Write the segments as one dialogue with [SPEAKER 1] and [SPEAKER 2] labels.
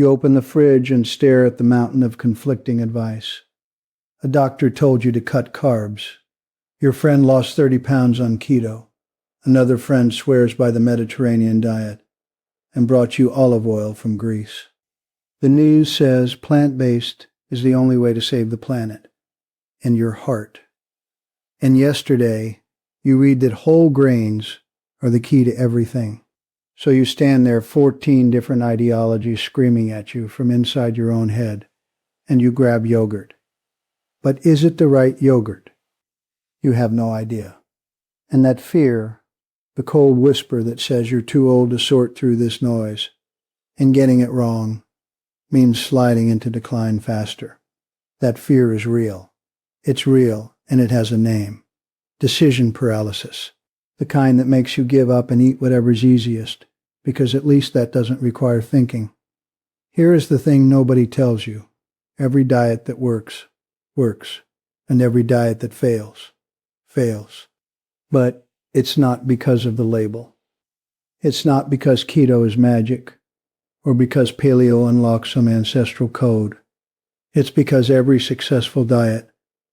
[SPEAKER 1] You open the fridge and stare at the mountain of conflicting advice. A doctor told you to cut carbs. Your friend lost 30 pounds on keto. Another friend swears by the Mediterranean diet and brought you olive oil from Greece. The news says plant-based is the only way to save the planet and your heart. And yesterday, you read that whole grains are the key to everything. So you stand there, 14 different ideologies screaming at you from inside your own head, and you grab yogurt. But is it the right yogurt? You have no idea. And that fear, the cold whisper that says you're too old to sort through this noise, and getting it wrong, means sliding into decline faster. That fear is real. It's real, and it has a name. Decision paralysis. The kind that makes you give up and eat whatever's easiest, because at least that doesn't require thinking. Here is the thing nobody tells you. Every diet that works, works. And every diet that fails, fails. But it's not because of the label. It's not because keto is magic, or because paleo unlocks some ancestral code. It's because every successful diet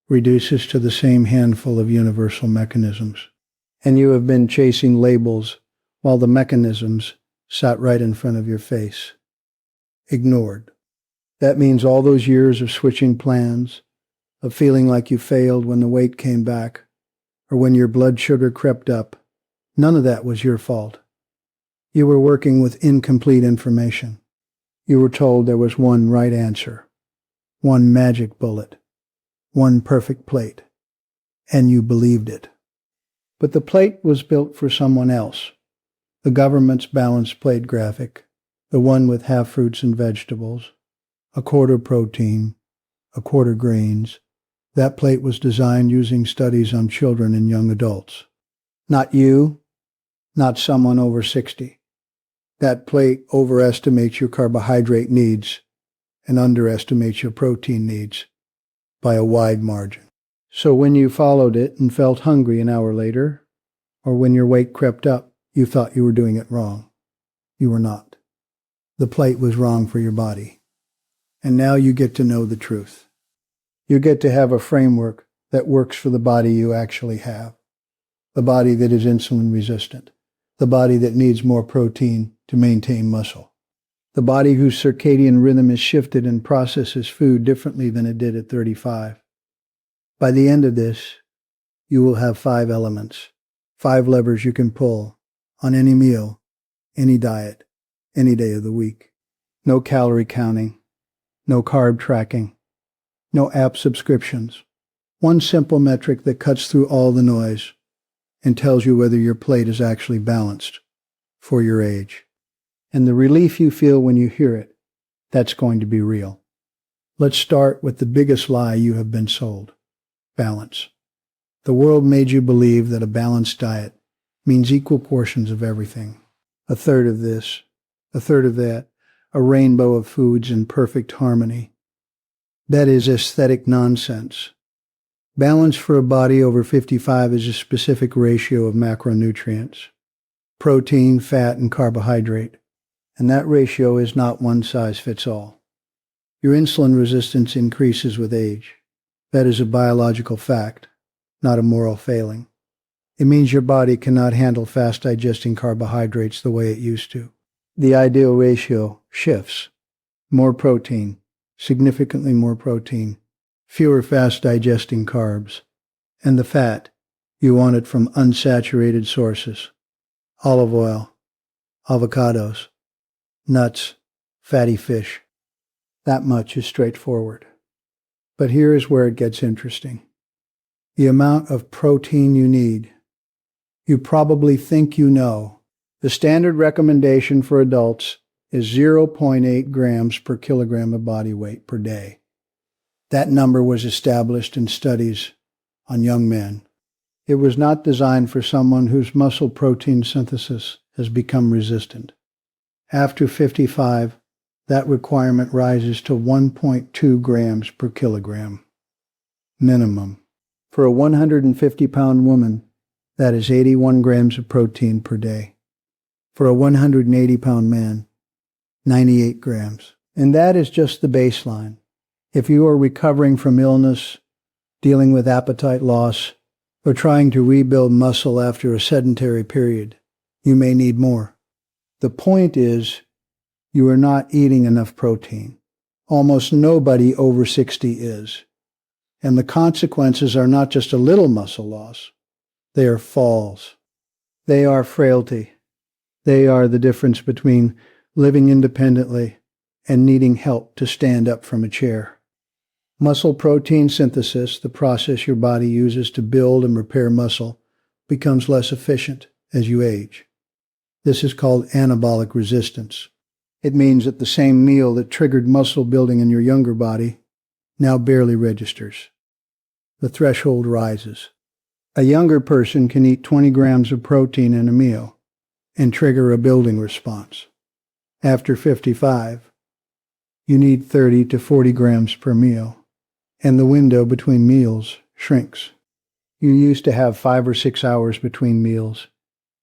[SPEAKER 1] reduces to the same handful of universal mechanisms. And you have been chasing labels while the mechanisms sat right in front of your face. Ignored. That means all those years of switching plans, of feeling like you failed when the weight came back, or when your blood sugar crept up, none of that was your fault. You were working with incomplete information. You were told there was one right answer, one magic bullet, one perfect plate, and you believed it. But the plate was built for someone else. The government's balanced plate graphic, the one with half fruits and vegetables, a quarter protein, a quarter grains. That plate was designed using studies on children and young adults. Not you, not someone over 60. That plate overestimates your carbohydrate needs and underestimates your protein needs by a wide margin. So when you followed it and felt hungry an hour later, or when your weight crept up, you thought you were doing it wrong. You were not. The plate was wrong for your body. And now you get to know the truth. You get to have a framework that works for the body you actually have. The body that is insulin resistant. The body that needs more protein to maintain muscle. The body whose circadian rhythm is shifted and processes food differently than it did at 35. By the end of this, you will have 5 elements, 5 levers you can pull on any meal, any diet, any day of the week. No calorie counting, no carb tracking, no app subscriptions. One simple metric that cuts through all the noise and tells you whether your plate is actually balanced for your age. And the relief you feel when you hear it, that's going to be real. Let's start with the biggest lie you have been sold. Balance. The world made you believe that a balanced diet means equal portions of everything. A third of this, a third of that, a rainbow of foods in perfect harmony. That is aesthetic nonsense. Balance for a body over 55 is a specific ratio of macronutrients, protein, fat, and carbohydrate. And that ratio is not one size fits all. Your insulin resistance increases with age. That is a biological fact, not a moral failing. It means your body cannot handle fast-digesting carbohydrates the way it used to. The ideal ratio shifts. More protein, significantly more protein, fewer fast-digesting carbs. And the fat, you want it from unsaturated sources. Olive oil, avocados, nuts, fatty fish. That much is straightforward. But here is where it gets interesting. The amount of protein you need. You probably think you know. The standard recommendation for adults is 0.8 grams per kilogram of body weight per day. That number was established in studies on young men. It was not designed for someone whose muscle protein synthesis has become resistant. After 55, that requirement rises to 1.2 grams per kilogram. Minimum. For a 150-pound woman, that is 81 grams of protein per day. For a 180-pound man, 98 grams. And that is just the baseline. If you are recovering from illness, dealing with appetite loss, or trying to rebuild muscle after a sedentary period, you may need more. The point is, you are not eating enough protein. Almost nobody over 60 is. And the consequences are not just a little muscle loss. They are falls. They are frailty. They are the difference between living independently and needing help to stand up from a chair. Muscle protein synthesis, the process your body uses to build and repair muscle, becomes less efficient as you age. This is called anabolic resistance. It means that the same meal that triggered muscle building in your younger body now barely registers. The threshold rises. A younger person can eat 20 grams of protein in a meal and trigger a building response. After 55, you need 30 to 40 grams per meal, and the window between meals shrinks. You used to have 5 or 6 hours between meals,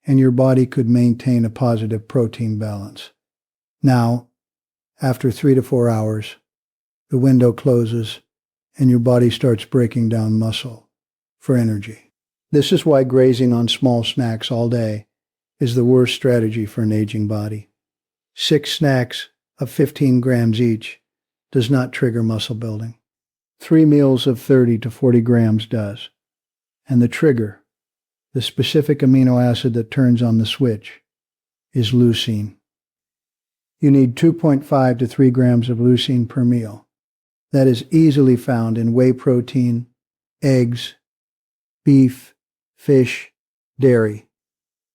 [SPEAKER 1] and your body could maintain a positive protein balance. Now, after 3 to 4 hours, the window closes and your body starts breaking down muscle for energy. This is why grazing on small snacks all day is the worst strategy for an aging body. 6 snacks of 15 grams each does not trigger muscle building. 3 meals of 30 to 40 grams does. And the trigger, the specific amino acid that turns on the switch, is leucine. You need 2.5 to 3 grams of leucine per meal. That is easily found in whey protein, eggs, beef, fish, dairy.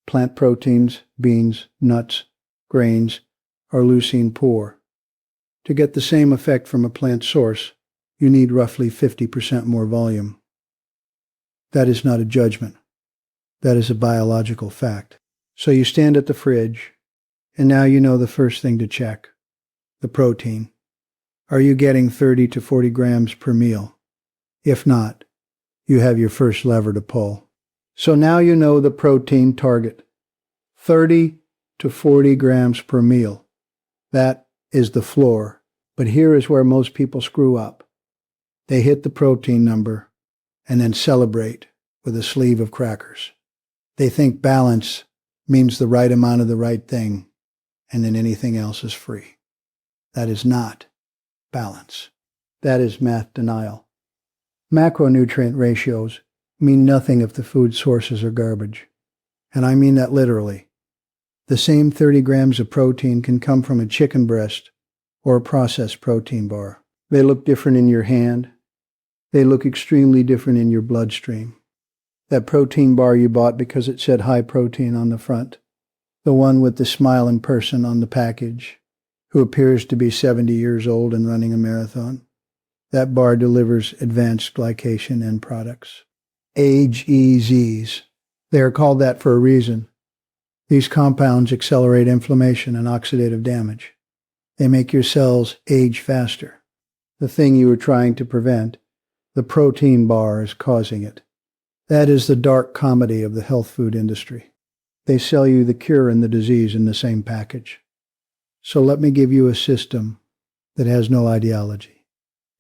[SPEAKER 1] Plant proteins, beans, nuts, grains are leucine poor. To get the same effect from a plant source, you need roughly 50% more volume. That is not a judgment. That is a biological fact. So you stand at the fridge, and now you know the first thing to check, the protein. Are you getting 30 to 40 grams per meal? If not, you have your first lever to pull. So now you know the protein target, 30 to 40 grams per meal. That is the floor. But here is where most people screw up. They hit the protein number and then celebrate with a sleeve of crackers. They think balance means the right amount of the right thing, and then anything else is free. That is not balance. That is math denial. Macronutrient ratios mean nothing if the food sources are garbage. And I mean that literally. The same 30 grams of protein can come from a chicken breast or a processed protein bar. They look different in your hand. They look extremely different in your bloodstream. That protein bar you bought because it said high protein on the front, the one with the smiling person on the package, who appears to be 70 years old and running a marathon. That bar delivers advanced glycation end products. AGEs. They are called that for a reason. These compounds accelerate inflammation and oxidative damage. They make your cells age faster. The thing you are trying to prevent, the protein bar, is causing it. That is the dark comedy of the health food industry. They sell you the cure and the disease in the same package. So let me give you a system that has no ideology.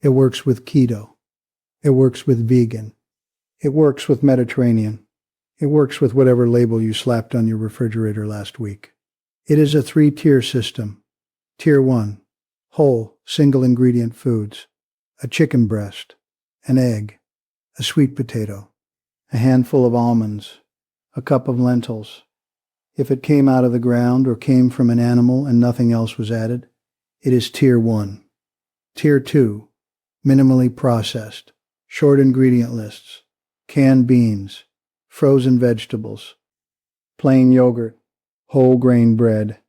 [SPEAKER 1] It works with keto. It works with vegan. It works with Mediterranean. It works with whatever label you slapped on your refrigerator last week. It is a 3-tier system. Tier 1, whole, single-ingredient foods, a chicken breast, an egg, a sweet potato, a handful of almonds, a cup of lentils. If it came out of the ground or came from an animal and nothing else was added, it is Tier 1. Tier 2, minimally processed, short ingredient lists, canned beans, frozen vegetables, plain yogurt, whole grain bread,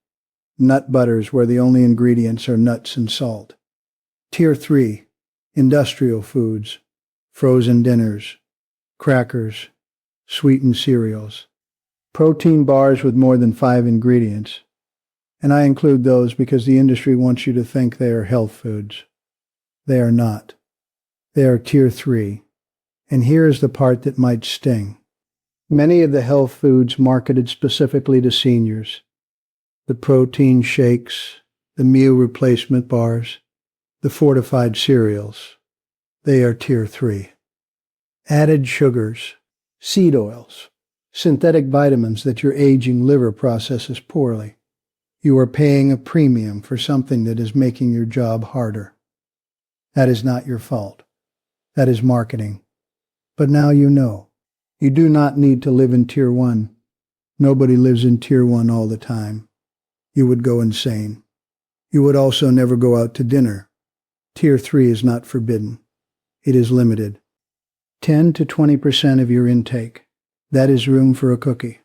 [SPEAKER 1] nut butters where the only ingredients are nuts and salt. Tier 3, industrial foods, frozen dinners, crackers, sweetened cereals, protein bars with more than 5 ingredients. And I include those because the industry wants you to think they are health foods. They are not. They are Tier 3. And here is the part that might sting. Many of the health foods marketed specifically to seniors, the protein shakes, the meal replacement bars, the fortified cereals. They are tier 3. Added sugars, seed oils, synthetic vitamins that your aging liver processes poorly. You are paying a premium for something that is making your job harder. That is not your fault. That is marketing. But now you know. You do not need to live in tier 1. Nobody lives in tier 1 all the time. You would go insane. You would also never go out to dinner. Tier 3 is not forbidden. It is limited. 10 to 20% of your intake. That is room for a cookie.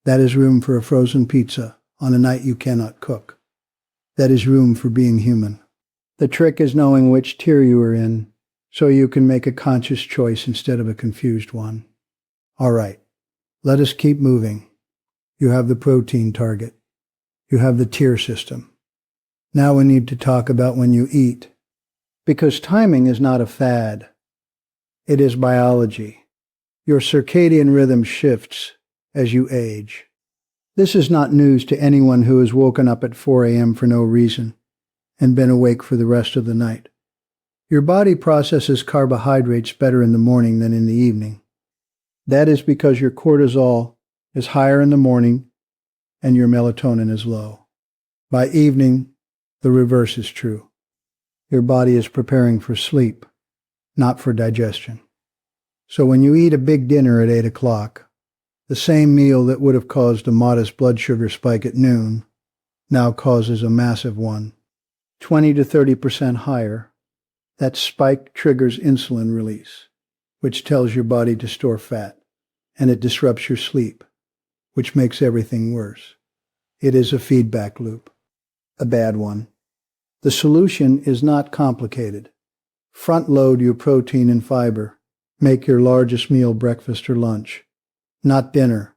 [SPEAKER 1] That is room for a frozen pizza on a night you cannot cook. That is room for being human. The trick is knowing which tier you are in, so you can make a conscious choice instead of a confused one. All right, let us keep moving. You have the protein target. You have the tier system. Now we need to talk about when you eat. Because timing is not a fad. It is biology. Your circadian rhythm shifts as you age. This is not news to anyone who has woken up at 4 a.m. for no reason and been awake for the rest of the night. Your body processes carbohydrates better in the morning than in the evening. That is because your cortisol is higher in the morning and your melatonin is low. By evening, the reverse is true. Your body is preparing for sleep, not for digestion. So when you eat a big dinner at 8 o'clock, the same meal that would have caused a modest blood sugar spike at noon now causes a massive one, 20 to 30% higher. That spike triggers insulin release, which tells your body to store fat, and it disrupts your sleep, which makes everything worse. It is a feedback loop, a bad one. The solution is not complicated. Front load your protein and fiber. Make your largest meal breakfast or lunch, not dinner.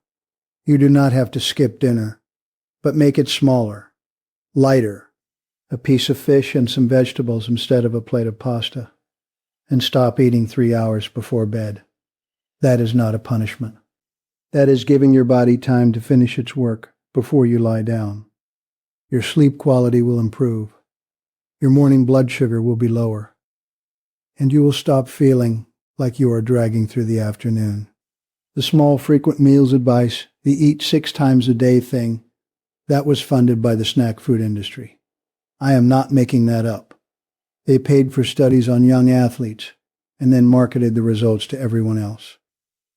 [SPEAKER 1] You do not have to skip dinner, but make it smaller, lighter, a piece of fish and some vegetables instead of a plate of pasta, and stop eating 3 hours before bed. That is not a punishment. That is giving your body time to finish its work before you lie down. Your sleep quality will improve. Your morning blood sugar will be lower, and you will stop feeling like you are dragging through the afternoon. The small frequent meals advice, the eat 6 times a day thing, that was funded by the snack food industry. I am not making that up. They paid for studies on young athletes and then marketed the results to everyone else.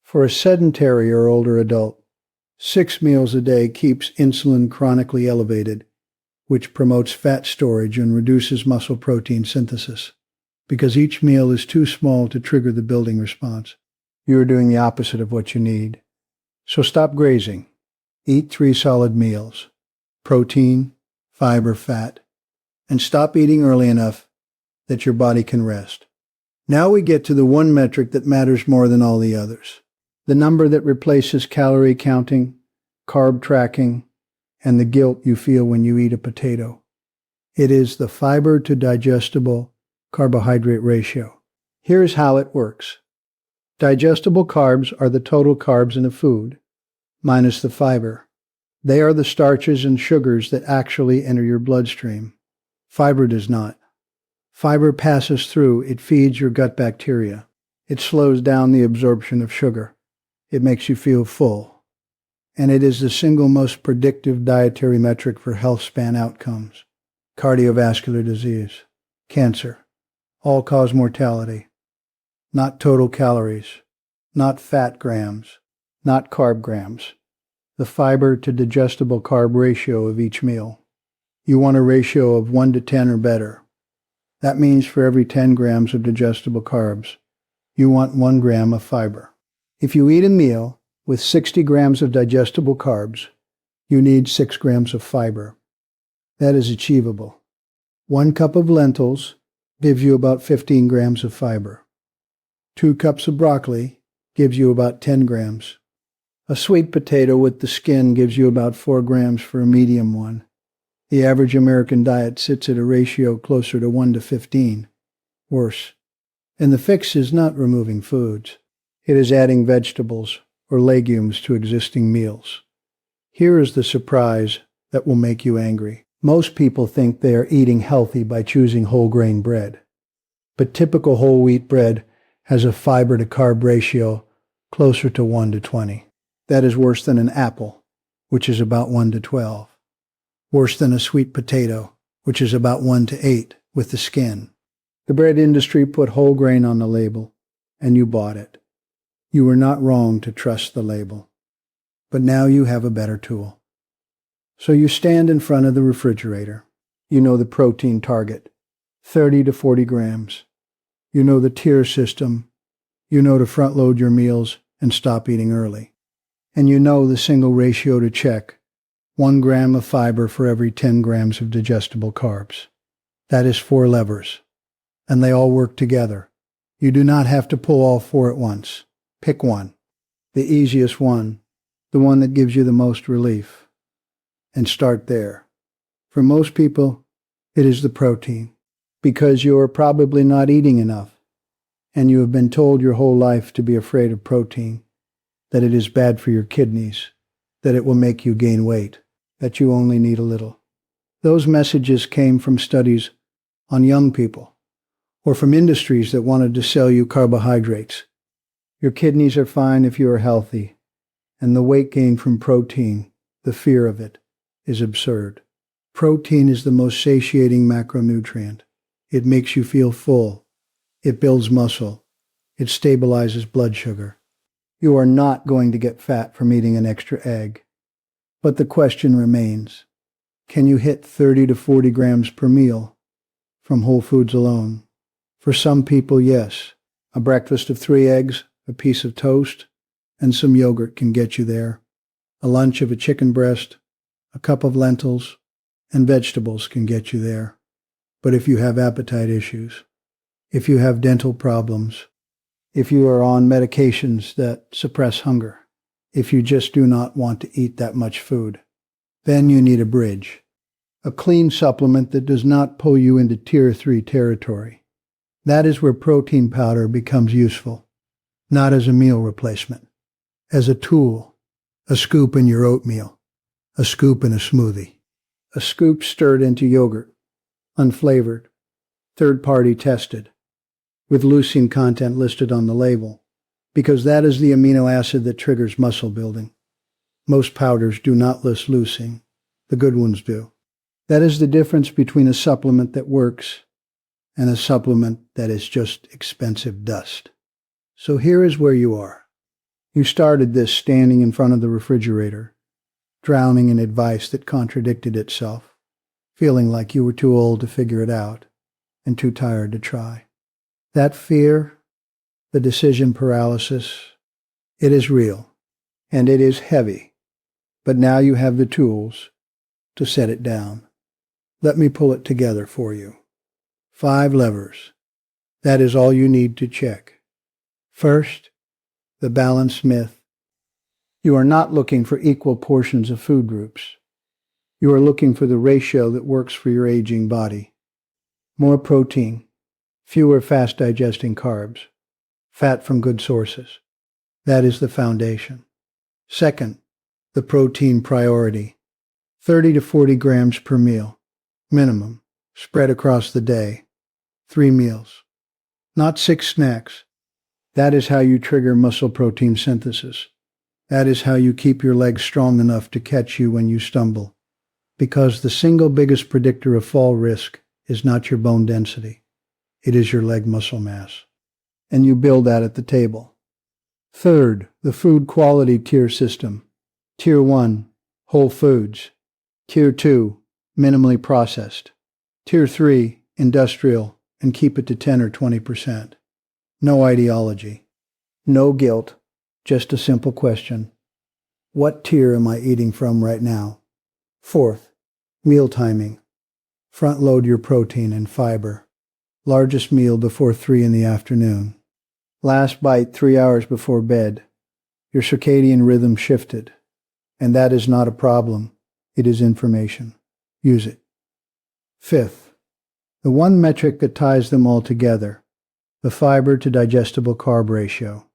[SPEAKER 1] For a sedentary or older adult, 6 meals a day keeps insulin chronically elevated, which promotes fat storage and reduces muscle protein synthesis, because each meal is too small to trigger the building response. You are doing the opposite of what you need. So stop grazing. Eat 3 solid meals, protein, fiber, fat, and stop eating early enough that your body can rest. Now we get to the one metric that matters more than all the others, the number that replaces calorie counting, carb tracking, and the guilt you feel when you eat a potato. It is the fiber to digestible carbohydrate ratio. Here's how it works. Digestible carbs are the total carbs in a food, minus the fiber. They are the starches and sugars that actually enter your bloodstream. Fiber does not. Fiber passes through, it feeds your gut bacteria. It slows down the absorption of sugar. It makes you feel full. And it is the single most predictive dietary metric for health span outcomes. Cardiovascular disease, cancer, all-cause mortality. Not total calories, not fat grams, not carb grams. The fiber to digestible carb ratio of each meal. You want a ratio of 1 to 10 or better. That means for every 10 grams of digestible carbs, you want 1 gram of fiber. If you eat a meal with 60 grams of digestible carbs, you need 6 grams of fiber. That is achievable. 1 cup of lentils gives you about 15 grams of fiber. 2 cups of broccoli gives you about 10 grams. A sweet potato with the skin gives you about 4 grams for a medium one. The average American diet sits at a ratio closer to 1 to 15. Worse. And the fix is not removing foods. It is adding vegetables or legumes to existing meals. Here is the surprise that will make you angry. Most people think they are eating healthy by choosing whole grain bread. But typical whole wheat bread has a fiber to carb ratio closer to 1 to 20. That is worse than an apple, which is about 1 to 12. Worse than a sweet potato, which is about 1 to 8 with the skin. The bread industry put whole grain on the label, and you bought it. You were not wrong to trust the label. But now you have a better tool. So you stand in front of the refrigerator. You know the protein target, 30 to 40 grams. You know the tier system. You know to front load your meals and stop eating early. And you know the single ratio to check, 1 gram of fiber for every 10 grams of digestible carbs. That is 4 levers, and they all work together. You do not have to pull all 4 at once. Pick one, the easiest one, the one that gives you the most relief, and start there. For most people, it is the protein, because you are probably not eating enough, and you have been told your whole life to be afraid of protein, that it is bad for your kidneys, that it will make you gain weight, that you only need a little. Those messages came from studies on young people, or from industries that wanted to sell you carbohydrates. Your kidneys are fine if you are healthy, and the weight gain from protein, the fear of it, is absurd. Protein is the most satiating macronutrient. It makes you feel full. It builds muscle. It stabilizes blood sugar. You are not going to get fat from eating an extra egg. But the question remains, can you hit 30 to 40 grams per meal from whole foods alone? For some people, yes. A breakfast of 3 eggs, a piece of toast, and some yogurt can get you there. A lunch of a chicken breast, a cup of lentils, and vegetables can get you there. But if you have appetite issues, if you have dental problems, if you are on medications that suppress hunger, if you just do not want to eat that much food, then you need a bridge, a clean supplement that does not pull you into Tier 3 territory. That is where protein powder becomes useful, not as a meal replacement, as a tool, a scoop in your oatmeal, a scoop in a smoothie, a scoop stirred into yogurt, unflavored, third-party tested, with leucine content listed on the label, because that is the amino acid that triggers muscle building. Most powders do not list leucine. The good ones do. That is the difference between a supplement that works and a supplement that is just expensive dust. So here is where you are. You started this standing in front of the refrigerator, drowning in advice that contradicted itself, feeling like you were too old to figure it out and too tired to try. That fear, the decision paralysis, it is real, and it is heavy, but now you have the tools to set it down. Let me pull it together for you. 5 levers. That is all you need to check. First, the balanced myth. You are not looking for equal portions of food groups. You are looking for the ratio that works for your aging body. More protein, fewer fast-digesting carbs, fat from good sources. That is the foundation. Second, the protein priority. 30 to 40 grams per meal, minimum, spread across the day. 3 meals. Not 6 snacks. That is how you trigger muscle protein synthesis. That is how you keep your legs strong enough to catch you when you stumble. Because the single biggest predictor of fall risk is not your bone density. It is your leg muscle mass. And you build that at the table. Third, the food quality tier system. Tier 1, whole foods. Tier 2, minimally processed. Tier 3, industrial, and keep it to 10 or 20%. No ideology. No guilt. Just a simple question. What tier am I eating from right now? Fourth, meal timing. Front load your protein and fiber. Largest meal before 3 in the afternoon. Last bite 3 hours before bed. Your circadian rhythm shifted. And that is not a problem. It is information. Use it. Fifth, the one metric that ties them all together, the fiber to digestible carb ratio.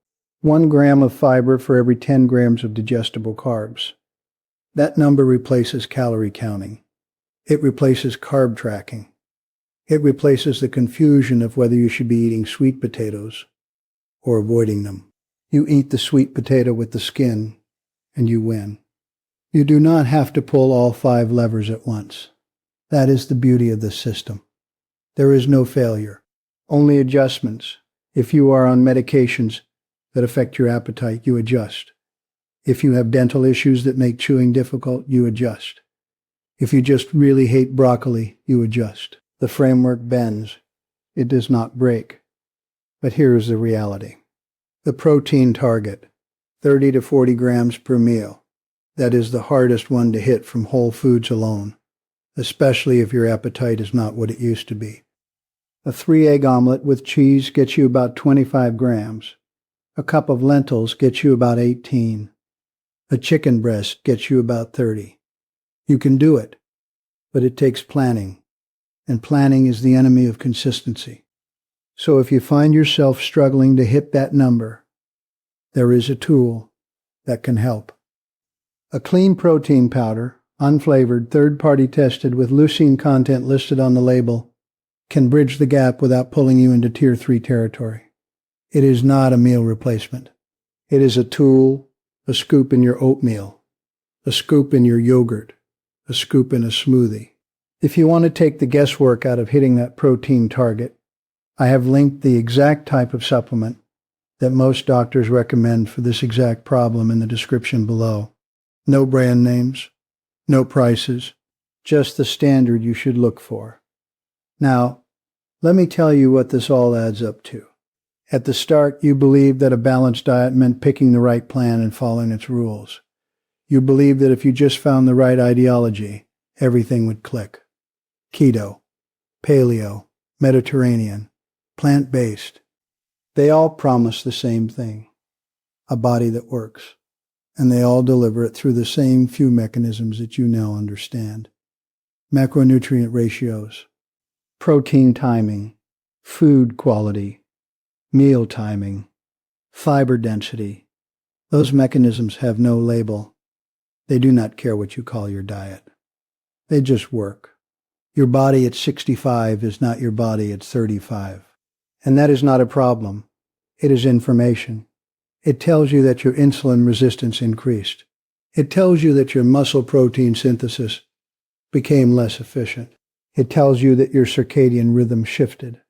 [SPEAKER 1] 1 gram of fiber for every 10 grams of digestible carbs. That number replaces calorie counting. It replaces carb tracking. It replaces the confusion of whether you should be eating sweet potatoes or avoiding them. You eat the sweet potato with the skin, and you win. You do not have to pull all 5 levers at once. That is the beauty of this system. There is no failure, only adjustments. If you are on medications that affect your appetite, you adjust. If you have dental issues that make chewing difficult, you adjust. If you just really hate broccoli, you adjust. The framework bends. It does not break. But here is the reality. The protein target, 30 to 40 grams per meal. That is the hardest one to hit from whole foods alone, especially if your appetite is not what it used to be. A 3-egg omelet with cheese gets you about 25 grams. A cup of lentils gets you about 18. A chicken breast gets you about 30. You can do it, but it takes planning, and planning is the enemy of consistency. So if you find yourself struggling to hit that number, there is a tool that can help. A clean protein powder, unflavored, third-party tested with leucine content listed on the label, can bridge the gap without pulling you into Tier 3 territory. It is not a meal replacement. It is a tool, a scoop in your oatmeal, a scoop in your yogurt, a scoop in a smoothie. If you want to take the guesswork out of hitting that protein target, I have linked the exact type of supplement that most doctors recommend for this exact problem in the description below. No brand names, no prices, just the standard you should look for. Now, let me tell you what this all adds up to. At the start, you believed that a balanced diet meant picking the right plan and following its rules. You believed that if you just found the right ideology, everything would click. Keto, paleo, Mediterranean, plant-based. They all promise the same thing, a body that works, and they all deliver it through the same few mechanisms that you now understand. Macronutrient ratios, protein timing, food quality, meal timing, fiber density. Those mechanisms have no label. They do not care what you call your diet. They just work. Your body at 65 is not your body at 35. And that is not a problem. It is information. It tells you that your insulin resistance increased. It tells you that your muscle protein synthesis became less efficient. It tells you that your circadian rhythm shifted.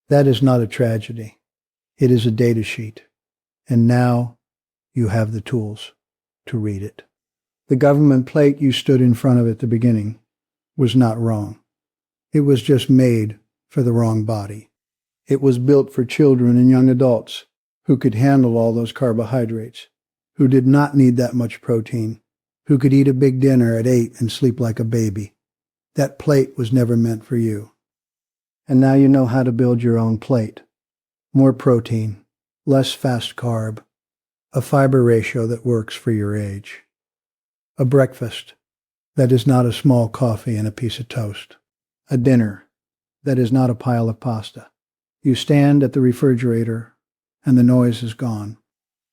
[SPEAKER 1] That is not a tragedy. It is a data sheet. And now you have the tools to read it. The government plate you stood in front of at the beginning was not wrong. It was just made for the wrong body. It was built for children and young adults who could handle all those carbohydrates, who did not need that much protein, who could eat a big dinner at 8 and sleep like a baby. That plate was never meant for you. And now you know how to build your own plate. More protein, less fast carb, a fiber ratio that works for your age. A breakfast that is not a small coffee and a piece of toast. A dinner that is not a pile of pasta. You stand at the refrigerator and the noise is gone.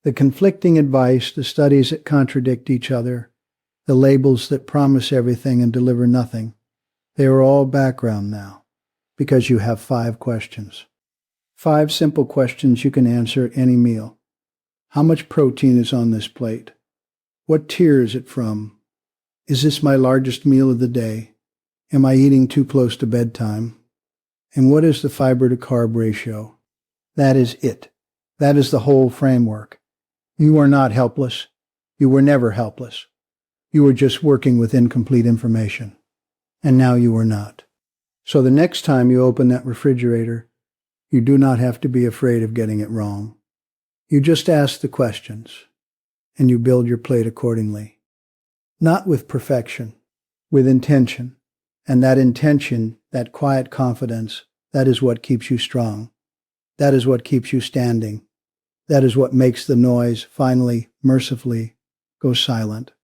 [SPEAKER 1] The conflicting advice, the studies that contradict each other, the labels that promise everything and deliver nothing, they are all background now because you have 5 questions. 5 simple questions you can answer at any meal. How much protein is on this plate? What tier is it from? Is this my largest meal of the day? Am I eating too close to bedtime? And what is the fiber to carb ratio? That is it. That is the whole framework. You are not helpless. You were never helpless. You were just working with incomplete information. And now you are not. So the next time you open that refrigerator, you do not have to be afraid of getting it wrong. You just ask the questions, and you build your plate accordingly. Not with perfection, with intention. And that intention, that quiet confidence, that is what keeps you strong. That is what keeps you standing. That is what makes the noise finally, mercifully, go silent.